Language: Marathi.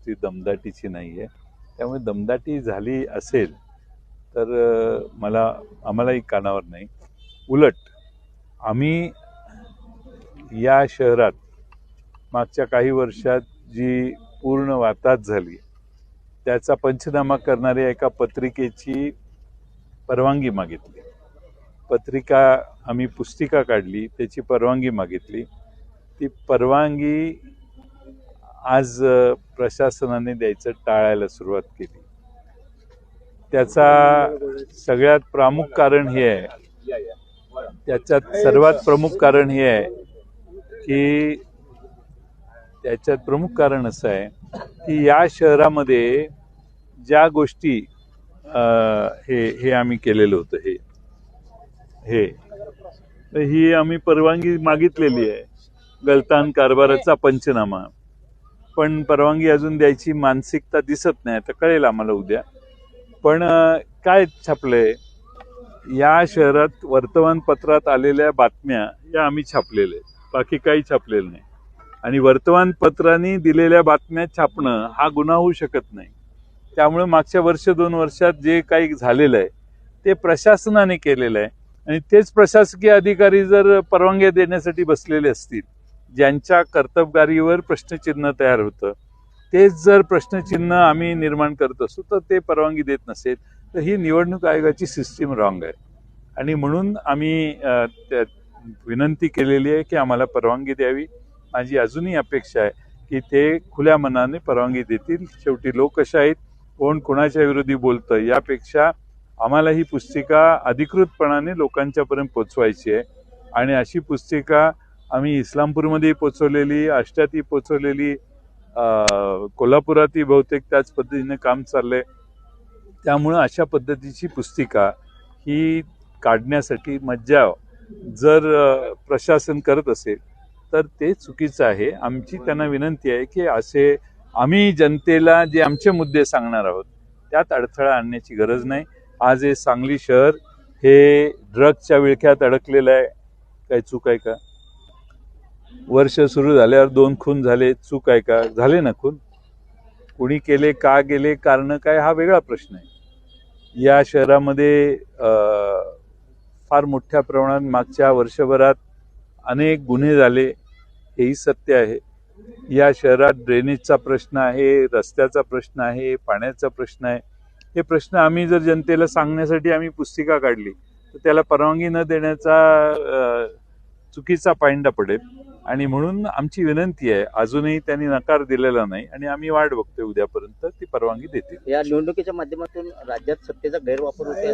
ती दमदाटीची नाही आहे. त्यामुळे दमदाटी झाली असेल तर आम्हालाही कानावर नाही. उलट आम्ही या शहरात मागच्या काही वर्षात जी पूर्ण वाताहत झाली त्याचा पंचनामा करणाऱ्या एका पत्रिकेची परवानगी मागितली. आम्ही पुस्तिका काढली, त्याची परवानगी मागितली. ती परवानगी आज प्रशासनाने द्यायचं टाळायला सुरुवात केली. त्याचा सगळ्यात प्रमुख कारण हे आहे, सर्वात प्रमुख कारण हे आहे की त्याच्यात प्रमुख कारण असं आहे की या शहरामध्ये ज्या गोष्टी हे आम्ही केलेलं होतं ही आम्ही परवानगी मागितलेली आहे, गलतान कारभाराचा पंचनामा. पण परवानगी अजून द्यायची मानसिकता दिसत नाही. आता कळेल आम्हाला उद्या. पण काय छापलंय या शहरात, वर्तमानपत्रात आलेल्या बातम्या या आम्ही छापलेल्या आहेत, बाकी काही छापलेलं नाही. आणि वर्तमानपत्रांनी दिलेल्या बातम्या छापणं हा गुन्हा होऊ शकत नाही. त्यामुळे मागच्या 1-2 वर्षात जे काही झालेलं आहे ते प्रशासनाने केलेलं आहे. आणि तेच प्रशासकीय अधिकारी जर परवानग्या देण्यासाठी बसलेले असतील, ज्यांच्या कर्तबगारीवर प्रश्नचिन्ह तयार होतं, तेच जर प्रश्नचिन्ह आम्ही निर्माण करत असू तर ते परवानगी देत नसेल तर ही निवडणूक आयोगाची सिस्टीम रॉंग आहे. आणि म्हणून आम्ही विनंती केलेली आहे की आम्हाला परवानगी द्यावी. माझी अजूनही अपेक्षा आहे की ते खुल्या मनाने परवानगी देतील. शेवटी लोकशाहीत कोण कोणाच्या विरोधी बोलतं यापेक्षा आम्हाला ही पुस्तिका अधिकृतपणाने लोकांच्यापर्यंत पोचवायची आहे. आणि अशी पुस्तिका आम्ही इस्लामपूरमध्येही पोचवलेली, आष्ट्यातही पोचवलेली, कोल्हापुरातही बहुतेक त्याच पद्धतीने काम चाललंय. त्यामुळं अशा पद्धतीची पुस्तिका ही काढण्यासाठी मज्जाव जर प्रशासन करत असेल तर ते चुकीचं आहे. आमची त्यांना विनंती आहे की असे आम्ही जनतेला जे आमचे मुद्दे सांगणार आहोत त्यात अडथळा आणण्याची गरज नाही. आज हे सांगली शहर हे ड्रग्सच्या विळख्यात अडकलेलं आहे. काही चूक आहे का? वर्ष सुरू झाल्यावर 2 खून झाले, चूक आहे का? झाले ना खून. कुणी केले, का गेले, कारण काय, हा वेगळा प्रश्न आहे. या शहरामध्ये फार मोठ्या प्रमाणात मागच्या वर्षभरात अनेक गुन्हे झाले, हेही सत्य आहे. या शहरात ड्रेनेजचा प्रश्न आहे, रस्त्याचा प्रश्न आहे, पाण्याचा प्रश्न आहे. हे प्रश्न आम्ही जर जनतेला सांगण्यासाठी आम्ही पुस्तिका काढली तर त्याला परवानगी न देण्याचा चुकीचा पायंडा पडेल. आणि म्हणून आमची विनंती आहे, अजूनही त्यांनी नकार दिलेला नाही आणि आम्ही वाट बघतोय उद्यापर्यंत ती परवानगी देतील. या निवडणुकीच्या माध्यमातून राज्यात सत्तेचा गैरवापर होतोय.